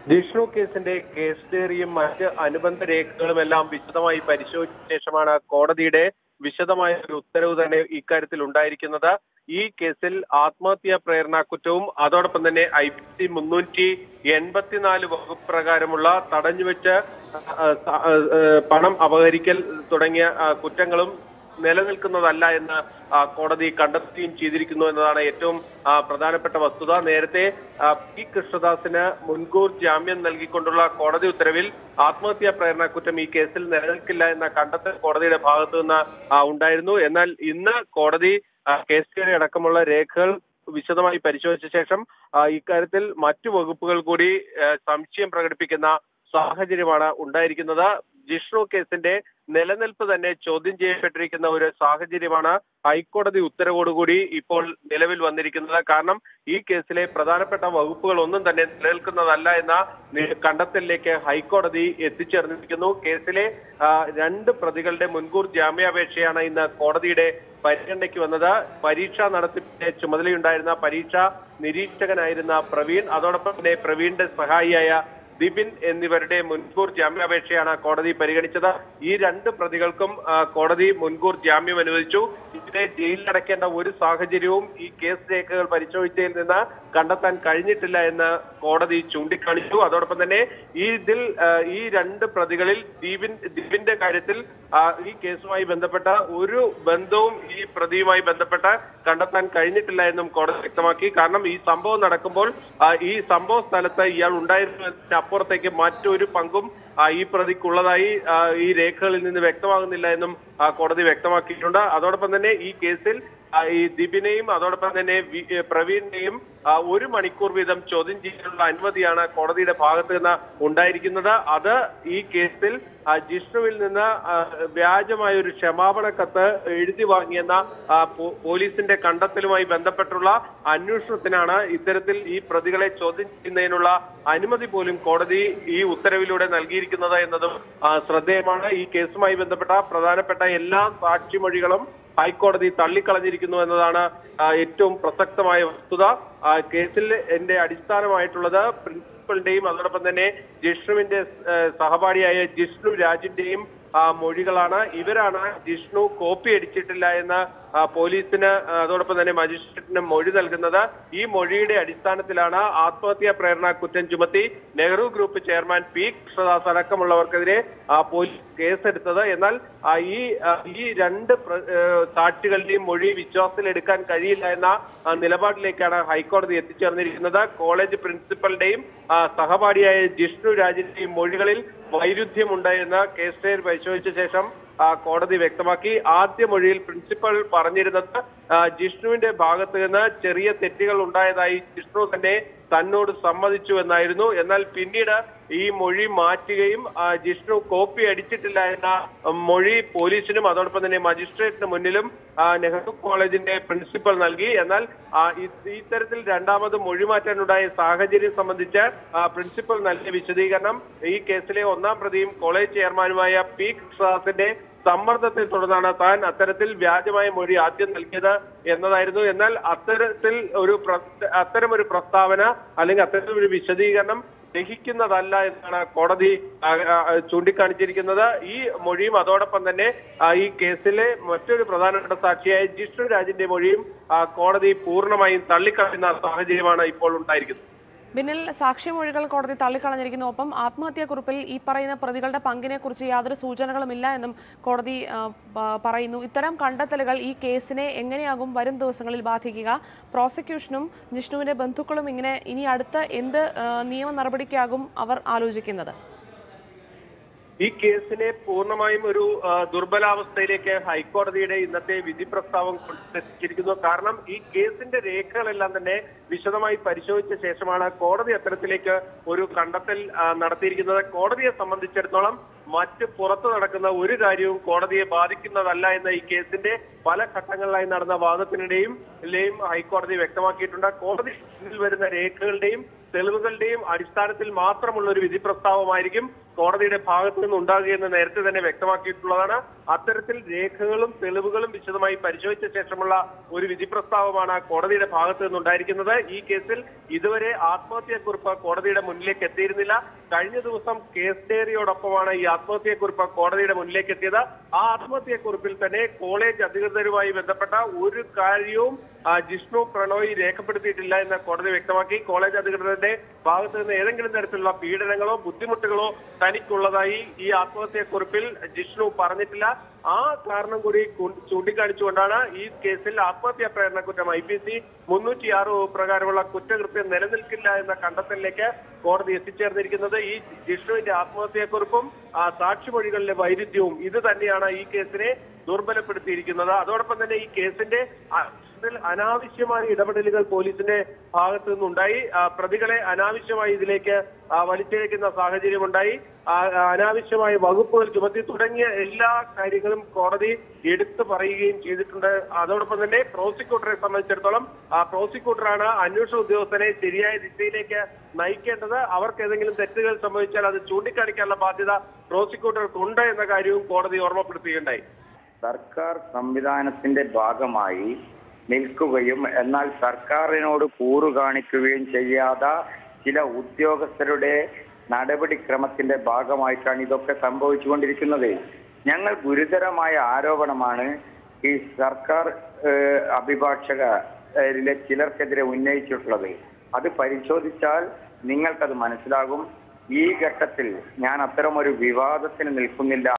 ജിഷ്ണു കേസിന്റെ കേസ് ഡയറിയും മറ്റ് അനുബന്ധ രേഖകളുമെല്ലാം വിശദമായി പരിശോധിച്ച ശേഷമാണ് കോടതിയുടെ വിശദമായ ഒരു ഉത്തരവ് തന്നെ ഇക്കാര്യത്തിൽ ഉണ്ടായിരിക്കുന്നത്. ഈ കേസിൽ ആത്മഹത്യാ പ്രേരണ കുറ്റവും അതോടൊപ്പം തന്നെ IPC 384 വകുപ്പ് പ്രകാരമുള്ള തടഞ്ഞുവെച്ച് പണം അപഹരിക്കൽ തുടങ്ങിയ കുറ്റങ്ങളും നിലനിൽക്കുന്നതല്ല എന്ന് കോടതി കണ്ടെത്തുകയും ചെയ്തിരിക്കുന്നു എന്നതാണ് ഏറ്റവും പ്രധാനപ്പെട്ട വസ്തുത. നേരത്തെ പി കൃഷ്ണദാസിന് മുൻകൂർ ജാമ്യം നൽകിക്കൊണ്ടുള്ള കോടതി ഉത്തരവിൽ ആത്മഹത്യാ പ്രേരണ കുറ്റം ഈ കേസിൽ നിലനിൽക്കില്ല എന്ന കണ്ടെത്തൽ കോടതിയുടെ ഭാഗത്തു നിന്ന് ഉണ്ടായിരുന്നു. എന്നാൽ ഇന്ന് കോടതി കേസ് അടക്കമുള്ള രേഖകൾ വിശദമായി പരിശോധിച്ച ശേഷം ഇക്കാര്യത്തിൽ മറ്റു വകുപ്പുകൾ കൂടി സംശയം പ്രകടിപ്പിക്കുന്ന സാഹചര്യമാണ് ഉണ്ടായിരിക്കുന്നത്. ജിഷ്ണു കേസിന്റെ നിലനിൽപ്പ് തന്നെ ചോദ്യം ചെയ്യപ്പെട്ടിരിക്കുന്ന ഒരു സാഹചര്യമാണ് ഹൈക്കോടതി ഉത്തരവോടുകൂടി ഇപ്പോൾ നിലവിൽ വന്നിരിക്കുന്നത്. കാരണം ഈ കേസിലെ പ്രധാനപ്പെട്ട വകുപ്പുകൾ ഒന്നും തന്നെ നിലനിൽക്കുന്നതല്ല എന്ന കണ്ടെത്തലിലേക്ക് ഹൈക്കോടതി എത്തിച്ചേർന്നിരിക്കുന്നു. കേസിലെ 2 പ്രതികളുടെ മുൻകൂർ ജാമ്യാപേക്ഷയാണ് ഇന്ന് കോടതിയുടെ പരിഗണനയ്ക്ക് വന്നത്. പരീക്ഷാ നടത്തിപ്പിന്റെ ചുമതലയുണ്ടായിരുന്ന പരീക്ഷാ നിരീക്ഷകനായിരുന്ന പ്രവീൺ, അതോടൊപ്പം തന്നെ പ്രവീണിന്റെ സഹായിയായ ദിബിൻ എന്നിവരുടെ മുൻകൂർ ജാമ്യാപേക്ഷയാണ് കോടതി പരിഗണിച്ചത്. ഈ 2 പ്രതികൾക്കും കോടതി മുൻകൂർ ജാമ്യം അനുവദിച്ചു. ഇവരെ ജയിലിലടയ്ക്കേണ്ട ഒരു സാഹചര്യവും ഈ കേസ് രേഖകൾ പരിശോധിച്ചതിൽ നിന്ന് കണ്ടെത്താൻ കഴിഞ്ഞിട്ടില്ല എന്ന് കോടതി ചൂണ്ടിക്കാണിച്ചു. അതോടൊപ്പം തന്നെ ഈ 2 പ്രതികളിൽ ദിബിന്റെ കാര്യത്തിൽ ഈ കേസുമായി ബന്ധപ്പെട്ട ഒരു ബന്ധവും ഈ പ്രതിയുമായി ബന്ധപ്പെട്ട് കണ്ടെത്താൻ കഴിഞ്ഞിട്ടില്ല എന്നും കോടതി വ്യക്തമാക്കി. കാരണം ഈ സംഭവം നടക്കുമ്പോൾ ഈ സംഭവ സ്ഥലത്ത് ഇയാൾ ഉണ്ടായിരുന്നു അപ്പുറത്തേക്ക് മറ്റൊരു പങ്കും ഈ പ്രതിക്കുള്ളതായി ഈ രേഖകളിൽ നിന്ന് വ്യക്തമാകുന്നില്ല എന്നും കോടതി വ്യക്തമാക്കിയിട്ടുണ്ട്. അതോടൊപ്പം തന്നെ ഈ കേസിൽ ഈ ദിബിനെയും അതോടൊപ്പം തന്നെ പ്രവീണിനെയും 1 മണിക്കൂർ വീതം ചോദ്യം ചെയ്യാനുള്ള അനുമതിയാണ് കോടതിയുടെ ഭാഗത്ത് നിന്ന് ഉണ്ടായിരിക്കുന്നത്. അത് ഈ കേസിൽ ജിഷ്ണുവിൽ നിന്ന് വ്യാജമായ ഒരു ക്ഷമാപണ കത്ത് എഴുതി വാങ്ങിയെന്ന പോലീസിന്റെ കണ്ടെത്തലുമായി ബന്ധപ്പെട്ടുള്ള അന്വേഷണത്തിനാണ് ഇത്തരത്തിൽ ഈ പ്രതികളെ ചോദ്യം ചെയ്യുന്നതിനുള്ള അനുമതി പോലും കോടതി ഈ ഉത്തരവിലൂടെ നൽകിയിരിക്കുന്നത് എന്നതും ശ്രദ്ധേയമാണ്. ഈ കേസുമായി ബന്ധപ്പെട്ട പ്രധാനപ്പെട്ട എല്ലാ സാക്ഷിമൊഴികളും ഹൈക്കോടതി തള്ളിക്കളഞ്ഞിരിക്കുന്നു എന്നതാണ് ഏറ്റവും പ്രസക്തമായ വസ്തുത. കേസിൽ അടിസ്ഥാനമായിട്ടുള്ളത് പ്രിൻസിപ്പലിന്റെയും അതോടൊപ്പം തന്നെ ജിഷ്ണുവിന്റെ സഹപാഠിയായ ജിഷ്ണു രാജിന്റെയും മൊഴികളാണ്. ഇവരാണ് ജിഷ്ണു കോപ്പി അടിച്ചിട്ടില്ല എന്ന് പോലീസിന് അതോടൊപ്പം തന്നെ മജിസ്ട്രേറ്റിന് മൊഴി നൽകുന്നത്. ഈ മൊഴിയുടെ അടിസ്ഥാനത്തിലാണ് ആത്മഹത്യാ പ്രേരണ കുറ്റം ചുമത്തി Nehru group chairman P Krishnadas അടക്കമുള്ളവർക്കെതിരെ പോലീസ് കേസെടുത്തത്. എന്നാൽ ഈ 2 സാക്ഷികളുടെയും മൊഴി വിശ്വാസത്തിലെടുക്കാൻ കഴിയില്ല എന്ന നിലപാടിലേക്കാണ് ഹൈക്കോടതി എത്തിച്ചേർന്നിരിക്കുന്നത്. കോളേജ് പ്രിൻസിപ്പലിന്റെയും സഹപാഠിയായ ജിഷ്ണു രാജിന്റെയും മൊഴികളിൽ വൈരുദ്ധ്യമുണ്ടായെന്ന് കേസ് ഫയൽ പരിശോധിച്ച ശേഷം കോടതി വ്യക്തമാക്കി. ആദ്യ മൊഴിയിൽ പ്രിൻസിപ്പൽ പറഞ്ഞിരുന്നത് ജിഷ്ണുവിന്റെ ഭാഗത്ത് നിന്ന് ചെറിയ തെറ്റുകൾ ഉണ്ടായതായി ജിഷ്ണു തന്നെ തന്നോട് സമ്മതിച്ചു എന്നായിരുന്നു. എന്നാൽ പിന്നീട് ഈ മൊഴി മാറ്റുകയും ജിഷ്ണു കോപ്പി അടിച്ചിട്ടില്ല എന്ന മൊഴി പോലീസിനും അതോടൊപ്പം തന്നെ മജിസ്ട്രേറ്റിന് മുന്നിലും നെഹ്റു കോളേജിന്റെ പ്രിൻസിപ്പൽ നൽകി. എന്നാൽ ഇത്തരത്തിൽ രണ്ടാമത് മൊഴി മാറ്റാനുണ്ടായ സാഹചര്യം സംബന്ധിച്ച് പ്രിൻസിപ്പൽ നൽകിയ വിശദീകരണം ഈ കേസിലെ 1-ാം പ്രതിയും കോളേജ് ചെയർമാനുമായ പി കൃഷ്ണദാസിന്റെ സമ്മർദ്ദത്തെ തുടർന്നാണ് താൻ അത്തരത്തിൽ വ്യാജമായ മൊഴി ആദ്യം നൽകിയത് എന്നതായിരുന്നു. എന്നാൽ അത്തരമൊരു പ്രസ്താവന അല്ലെങ്കിൽ അത്തരമൊരു വിശദീകരണം ദഹിക്കുന്നതല്ല എന്നാണ് കോടതി ചൂണ്ടിക്കാണിച്ചിരിക്കുന്നത്. ഈ മൊഴിയും അതോടൊപ്പം തന്നെ ഈ കേസിലെ മറ്റൊരു പ്രധാനപ്പെട്ട സാക്ഷിയായ ജിഷ്ണു രാജിന്റെ മൊഴിയും കോടതി പൂർണ്ണമായും തള്ളിക്കളയുന്ന സാഹചര്യമാണ് ഇപ്പോൾ ഉണ്ടായിരിക്കുന്നത്. ബിന്നിൽ, സാക്ഷിമൊഴികൾ കോടതി തള്ളിക്കളഞ്ഞിരിക്കുന്നു. ഒപ്പം ആത്മഹത്യാക്കുറിപ്പിൽ ഈ പറയുന്ന പ്രതികളുടെ പങ്കിനെ കുറിച്ച് യാതൊരു സൂചനകളുമില്ല എന്നും കോടതി പറയുന്നു. ഇത്തരം കണ്ടെത്തലുകൾ ഈ കേസിനെ എങ്ങനെയാകും വരും ദിവസങ്ങളിൽ ബാധിക്കുക? പ്രോസിക്യൂഷനും ജിഷ്ണുവിന്റെ ബന്ധുക്കളും ഇനി അടുത്ത എന്ത് നിയമ നടപടിക്കാകും അവർ ആലോചിക്കുന്നത്? ഈ കേസിനെ പൂർണ്ണമായും ഒരു ദുർബലാവസ്ഥയിലേക്ക് ഹൈക്കോടതിയുടെ ഇന്നത്തെ വിധി പ്രസ്താവം കൊണ്ടെത്തിച്ചിരിക്കുന്നു. കാരണം ഈ കേസിന്റെ രേഖകളെല്ലാം തന്നെ വിശദമായി പരിശോധിച്ച ശേഷമാണ് കോടതി അത്തരത്തിലേക്ക് ഒരു കണ്ടെത്തൽ നടത്തിയിരിക്കുന്നത്. കോടതിയെ സംബന്ധിച്ചിടത്തോളം മറ്റ് പുറത്തു നടക്കുന്ന ഒരു കാര്യവും കോടതിയെ ബാധിക്കുന്നതല്ല എന്ന ഈ കേസിന്റെ പല ഘട്ടങ്ങളിലായി നടന്ന വാദത്തിനിടെയും ഹൈക്കോടതി വ്യക്തമാക്കിയിട്ടുണ്ട്. കോടതി വരുന്ന രേഖകളുടെയും തെളിവുകളുടെയും അടിസ്ഥാനത്തിൽ മാത്രമുള്ള ഒരു വിധി പ്രസ്താവമായിരിക്കും കോടതിയുടെ ഭാഗത്തു നിന്ന് ഉണ്ടാകുകയെന്ന് നേരത്തെ തന്നെ വ്യക്തമാക്കിയിട്ടുള്ളതാണ്. അത്തരത്തിൽ രേഖകളും തെളിവുകളും വിശദമായി പരിശോധിച്ച ശേഷമുള്ള ഒരു വിധി പ്രസ്താവമാണ് കോടതിയുടെ ഭാഗത്തു നിന്നുണ്ടായിരിക്കുന്നത്. ഈ കേസിൽ ഇതുവരെ ആത്മഹത്യാക്കുറിപ്പ് കോടതിയുടെ മുന്നിലേക്ക് എത്തിയിരുന്നില്ല. കഴിഞ്ഞ ദിവസം കേസ് ഡയറിയോടൊപ്പമാണ് ഈ ആത്മഹത്യാക്കുറിപ്പ് കോടതിയുടെ മുന്നിലേക്ക് എത്തിയത്. ആ ആത്മഹത്യാക്കുറിപ്പിൽ തന്നെ കോളേജ് അധികൃതരുമായി ബന്ധപ്പെട്ട ഒരു കാര്യവും ജിഷ്ണു പ്രണോയ് രേഖപ്പെടുത്തിയിട്ടില്ല എന്ന് കോടതി വ്യക്തമാക്കി. കോളേജ് അധികൃതരുടെ ഭാഗത്ത് നിന്ന് ഏതെങ്കിലും തരത്തിലുള്ള പീഡനങ്ങളോ ബുദ്ധിമുട്ടുകളോ തനിക്കുള്ളതായി ഈ ആത്മഹത്യാക്കുറിപ്പിൽ ജിഷ്ണു പറഞ്ഞിട്ടില്ല. ആ കാരണം കൂടി ചൂണ്ടിക്കാണിച്ചുകൊണ്ടാണ് ഈ കേസിൽ ആത്മഹത്യാ പ്രേരണ കുറ്റം IPC 306 പ്രകാരമുള്ള കുറ്റകൃത്യം നിലനിൽക്കില്ല എന്ന കണ്ടെത്തലിലേക്ക് കോടതി എത്തിച്ചേർന്നിരിക്കുന്നത്. ഈ ജിഷ്ണുവിന്റെ ആത്മഹത്യാക്കുറിപ്പും സാക്ഷിമൊഴികളിലെ വൈരുദ്ധ്യവും ഇത് തന്നെയാണ് ഈ കേസിനെ ദുർബലപ്പെടുത്തിയിരിക്കുന്നത്. അതോടൊപ്പം തന്നെ ഈ കേസിന്റെ അനാവശ്യമായ ഇടപെടലുകൾ പോലീസിന്റെ ഭാഗത്തു നിന്നുണ്ടായി. പ്രതികളെ അനാവശ്യമായി ഇതിലേക്ക് വലിച്ചിഴക്കുന്ന സാഹചര്യമുണ്ടായി. അനാവശ്യമായ വകുപ്പുകൾ ചുമത്തി തുടങ്ങിയ എല്ലാ കാര്യങ്ങളും കോടതി എടുത്തു പറയുകയും ചെയ്തിട്ടുണ്ട്. അതോടൊപ്പം തന്നെ പ്രോസിക്യൂട്ടറെ സംബന്ധിച്ചിടത്തോളം പ്രോസിക്യൂട്ടറാണ് അന്വേഷണ ഉദ്യോഗസ്ഥനെ ശരിയായ ദിശയിലേക്ക് നയിക്കേണ്ടത്. അവർക്ക് ഏതെങ്കിലും തെറ്റുകൾ സംഭവിച്ചാൽ അത് ചൂണ്ടിക്കാണിക്കാനുള്ള ബാധ്യത പ്രോസിക്യൂട്ടർക്കുണ്ട് എന്ന കാര്യവും കോടതി ഓർമ്മപ്പെടുത്തുകയുണ്ടായി. സർക്കാർ സംവിധാനത്തിന്റെ ഭാഗമായി നിൽക്കുകയും എന്നാൽ സർക്കാരിനോട് കൂറു കാണിക്കുകയും ചെയ്യാത്ത ചില ഉദ്യോഗസ്ഥരുടെ നടപടിക്രമത്തിന്റെ ഭാഗമായിട്ടാണ് ഇതൊക്കെ സംഭവിച്ചുകൊണ്ടിരിക്കുന്നത്. ഞങ്ങൾ ഗുരുതരമായ ആരോപണമാണ് ഈ സർക്കാർ അഭിഭാഷകരിലെ ചിലർക്കെതിരെ ഉന്നയിച്ചിട്ടുള്ളത്. അത് പരിശോധിച്ചാൽ നിങ്ങൾക്കത് മനസ്സിലാകും. ഈ ഘട്ടത്തിൽ ഞാൻ അത്തരമൊരു വിവാദത്തിന് നിൽക്കുന്നില്ല.